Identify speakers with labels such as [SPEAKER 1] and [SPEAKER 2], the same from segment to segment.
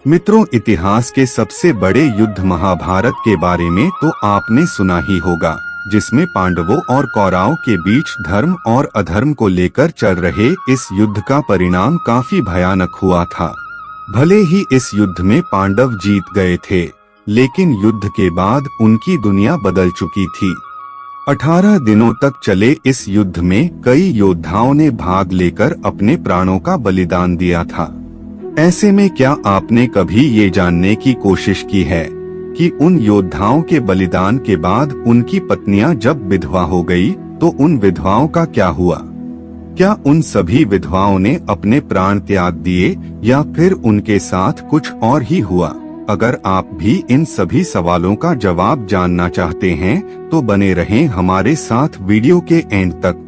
[SPEAKER 1] मित्रों, इतिहास के सबसे बड़े युद्ध महाभारत के बारे में तो आपने सुना ही होगा, जिसमें पांडवों और कौरवों के बीच धर्म और अधर्म को लेकर चल रहे इस युद्ध का परिणाम काफी भयानक हुआ था। भले ही इस युद्ध में पांडव जीत गए थे, लेकिन युद्ध के बाद उनकी दुनिया बदल चुकी थी। 18 दिनों तक चले इस युद्ध में कई योद्धाओं ने भाग लेकर अपने प्राणों का बलिदान दिया था। ऐसे में क्या आपने कभी ये जानने की कोशिश की है कि उन योद्धाओं के बलिदान के बाद उनकी पत्नियां जब विधवा हो गई तो उन विधवाओं का क्या हुआ? क्या उन सभी विधवाओं ने अपने प्राण त्याग दिए या फिर उनके साथ कुछ और ही हुआ? अगर आप भी इन सभी सवालों का जवाब जानना चाहते हैं तो बने रहें हमारे साथ वीडियो के एंड तक।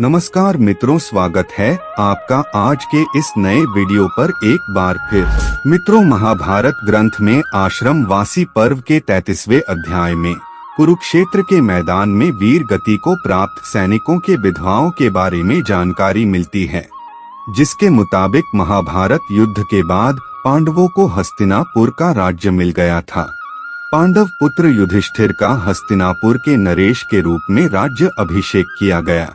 [SPEAKER 1] नमस्कार मित्रों, स्वागत है आपका आज के इस नए वीडियो पर एक बार फिर। मित्रों, महाभारत ग्रंथ में आश्रम वासी पर्व के 33वें अध्याय में कुरुक्षेत्र के मैदान में वीर गति को प्राप्त सैनिकों के विधवाओं के बारे में जानकारी मिलती है, जिसके मुताबिक महाभारत युद्ध के बाद पांडवों को हस्तिनापुर का राज्य मिल गया था। पांडव पुत्र युधिष्ठिर का हस्तिनापुर के नरेश के रूप में राज्य अभिषेक किया गया।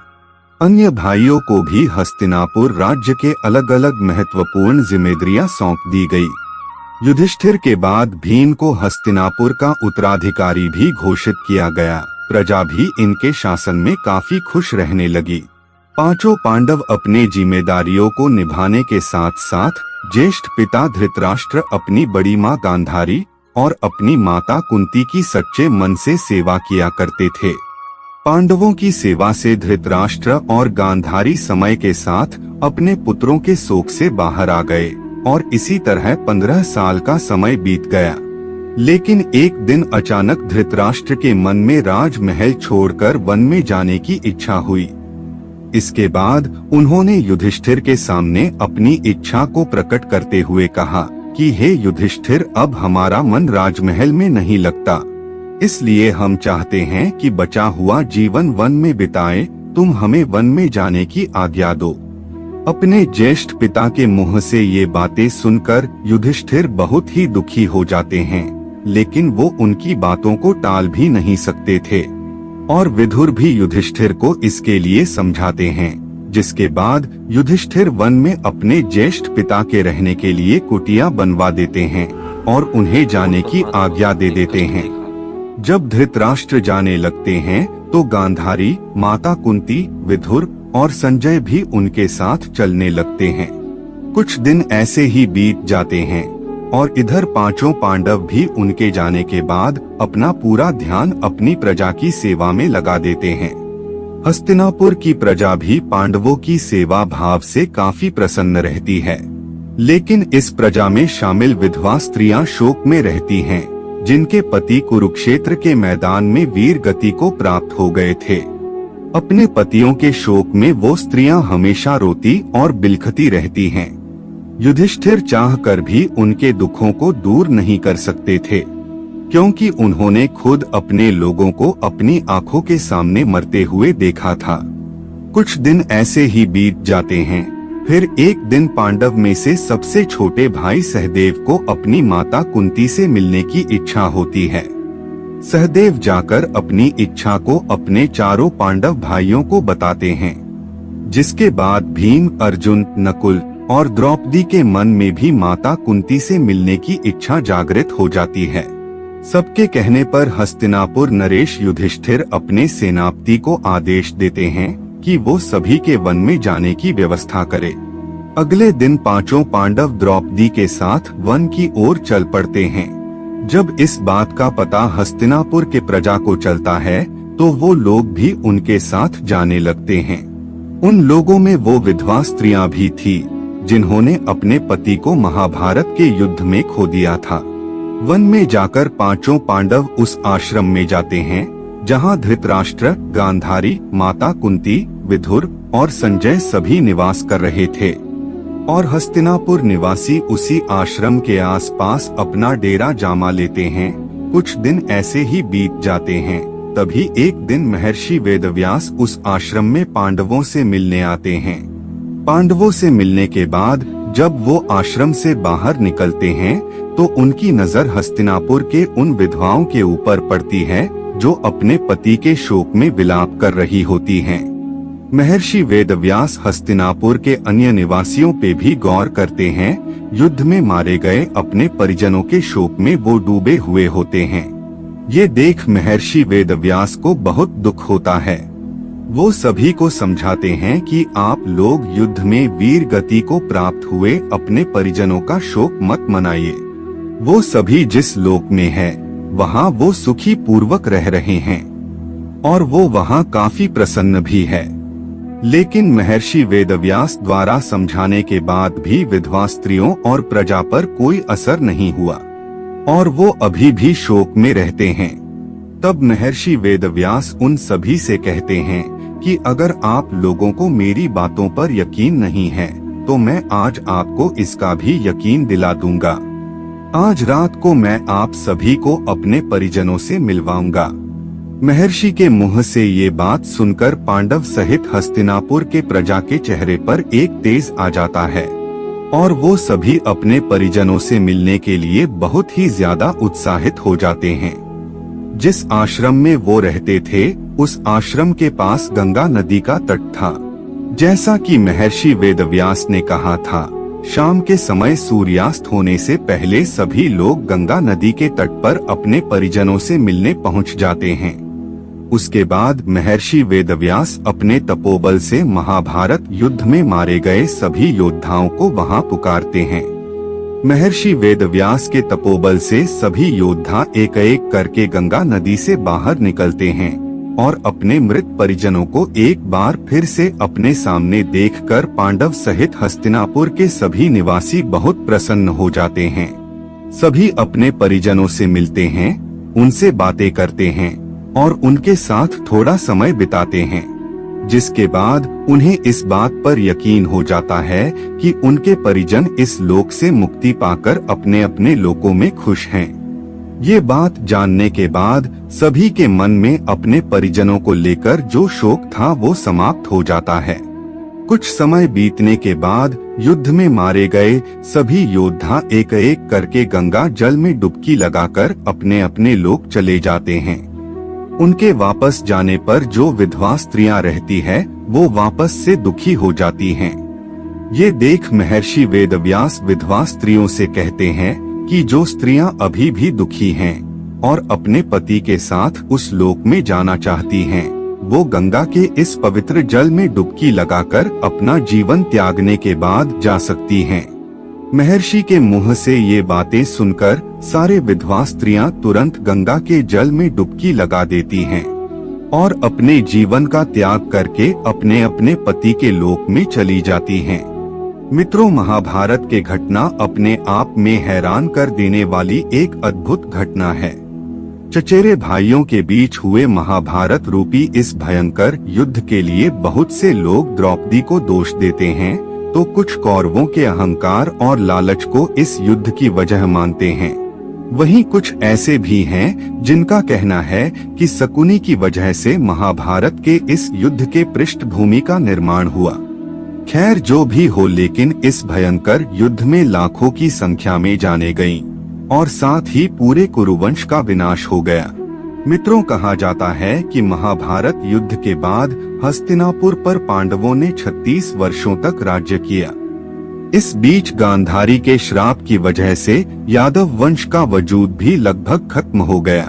[SPEAKER 1] अन्य भाइयों को भी हस्तिनापुर राज्य के अलग अलग महत्वपूर्ण जिम्मेदारियां सौंप दी गई। युधिष्ठिर के बाद भीम को हस्तिनापुर का उत्तराधिकारी भी घोषित किया गया। प्रजा भी इनके शासन में काफी खुश रहने लगी। पांचों पांडव अपने जिम्मेदारियों को निभाने के साथ साथ ज्येष्ठ पिता धृतराष्ट्र, अपनी बड़ी मां गांधारी और अपनी माता कुंती की सच्चे मन से सेवा किया करते थे। पांडवों की सेवा से धृतराष्ट्र और गांधारी समय के साथ अपने पुत्रों के शोक से बाहर आ गए और इसी तरह 15 साल का समय बीत गया। लेकिन एक दिन अचानक धृतराष्ट्र के मन में राजमहल छोड़कर वन में जाने की इच्छा हुई। इसके बाद उन्होंने युधिष्ठिर के सामने अपनी इच्छा को प्रकट करते हुए कहा कि हे युधिष्ठिर, अब हमारा मन राजमहल में नहीं लगता, इसलिए हम चाहते हैं कि बचा हुआ जीवन वन में बिताएं। तुम हमें वन में जाने की आज्ञा दो। अपने ज्येष्ठ पिता के मुंह से ये बातें सुनकर युधिष्ठिर बहुत ही दुखी हो जाते हैं, लेकिन वो उनकी बातों को टाल भी नहीं सकते थे और विदुर भी युधिष्ठिर को इसके लिए समझाते हैं। जिसके बाद युधिष्ठिर वन में अपने ज्येष्ठ पिता के रहने के लिए कुटिया बनवा देते हैं और उन्हें जाने की आज्ञा दे देते हैं। जब धृतराष्ट्र जाने लगते हैं तो गांधारी, माता कुंती, विदुर और संजय भी उनके साथ चलने लगते हैं। कुछ दिन ऐसे ही बीत जाते हैं और इधर पांचों पांडव भी उनके जाने के बाद अपना पूरा ध्यान अपनी प्रजा की सेवा में लगा देते हैं। हस्तिनापुर की प्रजा भी पांडवों की सेवा भाव से काफी प्रसन्न रहती है, लेकिन इस प्रजा में शामिल विधवा स्त्रियां शोक में रहती हैं, जिनके पति कुरुक्षेत्र के मैदान में वीर गति को प्राप्त हो गए थे। अपने पतियों के शोक में वो स्त्रियां हमेशा रोती और बिलखती रहती हैं। युधिष्ठिर चाहकर भी उनके दुखों को दूर नहीं कर सकते थे, क्योंकि उन्होंने खुद अपने लोगों को अपनी आंखों के सामने मरते हुए देखा था। कुछ दिन ऐसे ही बीत जाते हैं। फिर एक दिन पांडव में से सबसे छोटे भाई सहदेव को अपनी माता कुंती से मिलने की इच्छा होती है। सहदेव जाकर अपनी इच्छा को अपने चारों पांडव भाइयों को बताते हैं, जिसके बाद भीम, अर्जुन, नकुल और द्रौपदी के मन में भी माता कुंती से मिलने की इच्छा जागृत हो जाती है। सबके कहने पर हस्तिनापुर नरेश युधिष्ठिर अपने सेनापति को आदेश देते हैं कि वो सभी के वन में जाने की व्यवस्था करे। अगले दिन पांचों पांडव द्रौपदी के साथ वन की ओर चल पड़ते हैं। जब इस बात का पता हस्तिनापुर के प्रजा को चलता है तो वो लोग भी उनके साथ जाने लगते हैं। उन लोगों में वो विधवा स्त्रियां भी थी, जिन्होंने अपने पति को महाभारत के युद्ध में खो दिया था। वन में जाकर पांचों पांडव उस आश्रम में जाते हैं जहां धृतराष्ट्र, गांधारी, माता कुंती, विदुर और संजय सभी निवास कर रहे थे और हस्तिनापुर निवासी उसी आश्रम के आसपास अपना डेरा जमा लेते हैं। कुछ दिन ऐसे ही बीत जाते हैं। तभी एक दिन महर्षि वेदव्यास उस आश्रम में पांडवों से मिलने आते हैं। पांडवों से मिलने के बाद जब वो आश्रम से बाहर निकलते हैं तो उनकी नजर हस्तिनापुर के उन विधवाओं के ऊपर पड़ती है जो अपने पति के शोक में विलाप कर रही होती हैं। महर्षि वेदव्यास हस्तिनापुर के अन्य निवासियों पे भी गौर करते हैं। युद्ध में मारे गए अपने परिजनों के शोक में वो डूबे हुए होते हैं। ये देख महर्षि वेदव्यास को बहुत दुख होता है। वो सभी को समझाते हैं कि आप लोग युद्ध में वीर गति को प्राप्त हुए अपने परिजनों का शोक मत मनाइए। वो सभी जिस लोक में है वहाँ वो सुखी पूर्वक रह रहे हैं और वो वहाँ काफी प्रसन्न भी है। लेकिन महर्षि वेदव्यास द्वारा समझाने के बाद भी विधवा स्त्रियों और प्रजा पर कोई असर नहीं हुआ और वो अभी भी शोक में रहते हैं। तब महर्षि वेदव्यास उन सभी से कहते हैं कि अगर आप लोगों को मेरी बातों पर यकीन नहीं है तो मैं आज आपको इसका भी यकीन दिला दूंगा। आज रात को मैं आप सभी को अपने परिजनों से मिलवाऊंगा। महर्षि के मुंह से ये बात सुनकर पांडव सहित हस्तिनापुर के प्रजा के चेहरे पर एक तेज आ जाता है और वो सभी अपने परिजनों से मिलने के लिए बहुत ही ज्यादा उत्साहित हो जाते हैं। जिस आश्रम में वो रहते थे उस आश्रम के पास गंगा नदी का तट था। जैसा कि महर्षि वेदव्यास ने कहा था, शाम के समय सूर्यास्त होने से पहले सभी लोग गंगा नदी के तट पर अपने परिजनों से मिलने पहुंच जाते हैं। उसके बाद महर्षि वेदव्यास अपने तपोबल से महाभारत युद्ध में मारे गए सभी योद्धाओं को वहां पुकारते हैं। महर्षि वेदव्यास के तपोबल से सभी योद्धा एक एक करके गंगा नदी से बाहर निकलते हैं और अपने मृत परिजनों को एक बार फिर से अपने सामने देखकर पांडव सहित हस्तिनापुर के सभी निवासी बहुत प्रसन्न हो जाते हैं। सभी अपने परिजनों से मिलते हैं, उनसे बातें करते हैं और उनके साथ थोड़ा समय बिताते हैं, जिसके बाद उन्हें इस बात पर यकीन हो जाता है कि उनके परिजन इस लोक से मुक्ति पाकर अपने अपने लोकों में खुश हैं। ये बात जानने के बाद सभी के मन में अपने परिजनों को लेकर जो शोक था वो समाप्त हो जाता है। कुछ समय बीतने के बाद युद्ध में मारे गए सभी योद्धा एक एक करके गंगा जल में डुबकी लगाकर अपने अपने लोक चले जाते हैं। उनके वापस जाने पर जो विधवा स्त्रियां रहती है वो वापस से दुखी हो जाती हैं। ये देख महर्षि वेदव्यास विधवा स्त्रियों से कहते हैं कि जो स्त्रियां अभी भी दुखी हैं और अपने पति के साथ उस लोक में जाना चाहती हैं, वो गंगा के इस पवित्र जल में डुबकी लगाकर अपना जीवन त्यागने के बाद जा सकती हैं। महर्षि के मुंह से ये बातें सुनकर सारे विधवा स्त्रियां तुरंत गंगा के जल में डुबकी लगा देती हैं और अपने जीवन का त्याग करके अपने अपने पति के लोक में चली जाती हैं। मित्रों, महाभारत के घटना अपने आप में हैरान कर देने वाली एक अद्भुत घटना है। चचेरे भाइयों के बीच हुए महाभारत रूपी इस भयंकर युद्ध के लिए बहुत से लोग द्रौपदी को दोष देते हैं, तो कुछ कौरवों के अहंकार और लालच को इस युद्ध की वजह मानते हैं। वहीं कुछ ऐसे भी हैं जिनका कहना है कि शकुनी की वजह से महाभारत के इस युद्ध के पृष्ठभूमि का निर्माण हुआ। खैर जो भी हो, लेकिन इस भयंकर युद्ध में लाखों की संख्या में जाने गईं और साथ ही पूरे कुरुवंश का विनाश हो गया। मित्रों, कहा जाता है कि महाभारत युद्ध के बाद हस्तिनापुर पर पांडवों ने 36 वर्षों तक राज्य किया। इस बीच गांधारी के श्राप की वजह से यादव वंश का वजूद भी लगभग खत्म हो गया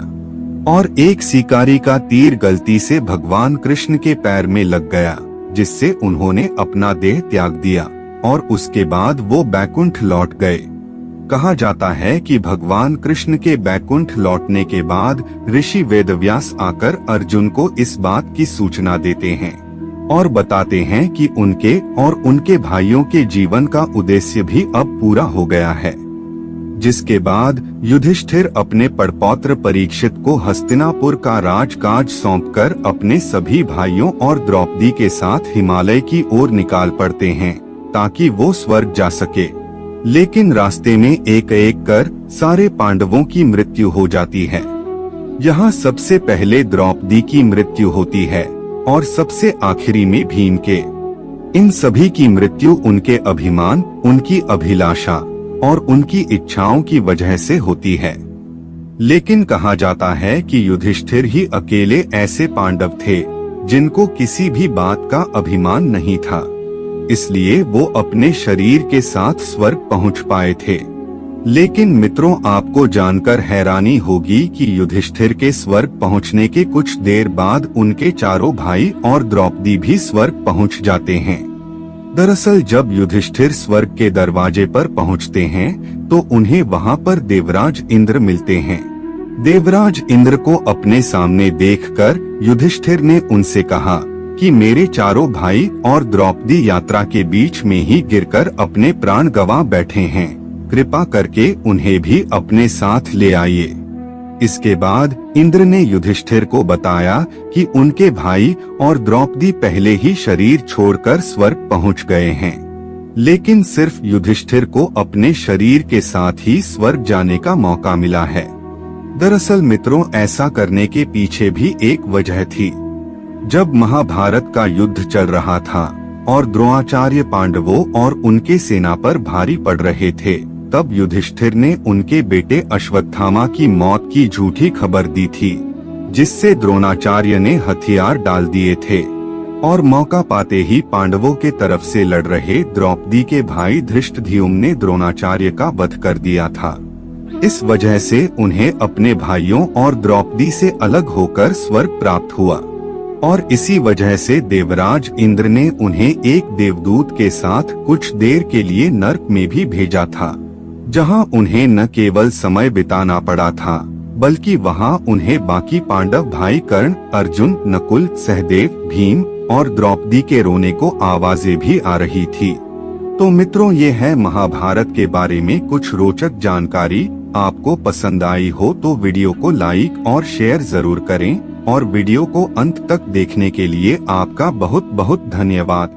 [SPEAKER 1] और एक शिकारी का तीर गलती से भगवान कृष्ण के पैर में लग गया, जिससे उन्होंने अपना देह त्याग दिया और उसके बाद वो बैकुंठ लौट गए। कहा जाता है कि भगवान कृष्ण के बैकुंठ लौटने के बाद ऋषि वेदव्यास आकर अर्जुन को इस बात की सूचना देते हैं और बताते हैं कि उनके और उनके भाइयों के जीवन का उद्देश्य भी अब पूरा हो गया है। जिसके बाद युधिष्ठिर अपने पड़पौत्र परीक्षित को हस्तिनापुर का राजकाज सौंपकर अपने सभी भाइयों और द्रौपदी के साथ हिमालय की ओर निकाल पड़ते हैं ताकि वो स्वर्ग जा सके। लेकिन रास्ते में एक एक कर सारे पांडवों की मृत्यु हो जाती है। यहाँ सबसे पहले द्रौपदी की मृत्यु होती है और सबसे आखिरी में भीम के। इन सभी की मृत्यु उनके अभिमान, उनकी अभिलाषा और उनकी इच्छाओं की वजह से होती है। लेकिन कहा जाता है कि युधिष्ठिर ही अकेले ऐसे पांडव थे जिनको किसी भी बात का अभिमान नहीं था, इसलिए वो अपने शरीर के साथ स्वर्ग पहुंच पाए थे। लेकिन मित्रों, आपको जानकर हैरानी होगी कि युधिष्ठिर के स्वर्ग पहुंचने के कुछ देर बाद उनके चारों भाई और द्रौपदी भी स्वर्ग पहुंच जाते हैं। दरअसल जब युधिष्ठिर स्वर्ग के दरवाजे पर पहुंचते हैं तो उन्हें वहां पर देवराज इंद्र मिलते हैं। देवराज इंद्र को अपने सामने देखकर युधिष्ठिर ने उनसे कहा कि मेरे चारों भाई और द्रौपदी यात्रा के बीच में ही गिरकर अपने प्राण गंवा बैठे हैं, कृपा करके उन्हें भी अपने साथ ले आइए। इसके बाद इंद्र ने युधिष्ठिर को बताया कि उनके भाई और द्रौपदी पहले ही शरीर छोड़कर स्वर्ग पहुंच गए हैं, लेकिन सिर्फ युधिष्ठिर को अपने शरीर के साथ ही स्वर्ग जाने का मौका मिला है। दरअसल मित्रों, ऐसा करने के पीछे भी एक वजह थी। जब महाभारत का युद्ध चल रहा था और द्रोणाचार्य पांडवों और उनके सेना पर भारी पड़ रहे थे, तब युधिष्ठिर ने उनके बेटे अश्वत्थामा की मौत की झूठी खबर दी थी, जिससे द्रोणाचार्य ने हथियार डाल दिए थे और मौका पाते ही पांडवों के तरफ से लड़ रहे द्रौपदी के भाई धृष्टद्युम्न ने द्रोणाचार्य का वध कर दिया था। इस वजह से उन्हें अपने भाइयों और द्रौपदी से अलग होकर स्वर्ग प्राप्त हुआ और इसी वजह से देवराज इंद्र ने उन्हें एक देवदूत के साथ कुछ देर के लिए नर्क में भी भेजा था, जहां उन्हें न केवल समय बिताना पड़ा था बल्कि वहां उन्हें बाकी पांडव भाई कर्ण, अर्जुन, नकुल, सहदेव, भीम और द्रौपदी के रोने को आवाजें भी आ रही थी। तो मित्रों, ये है महाभारत के बारे में कुछ रोचक जानकारी। आपको पसंद आई हो तो वीडियो को लाइक और शेयर जरूर करें और वीडियो को अंत तक देखने के लिए आपका बहुत बहुत धन्यवाद।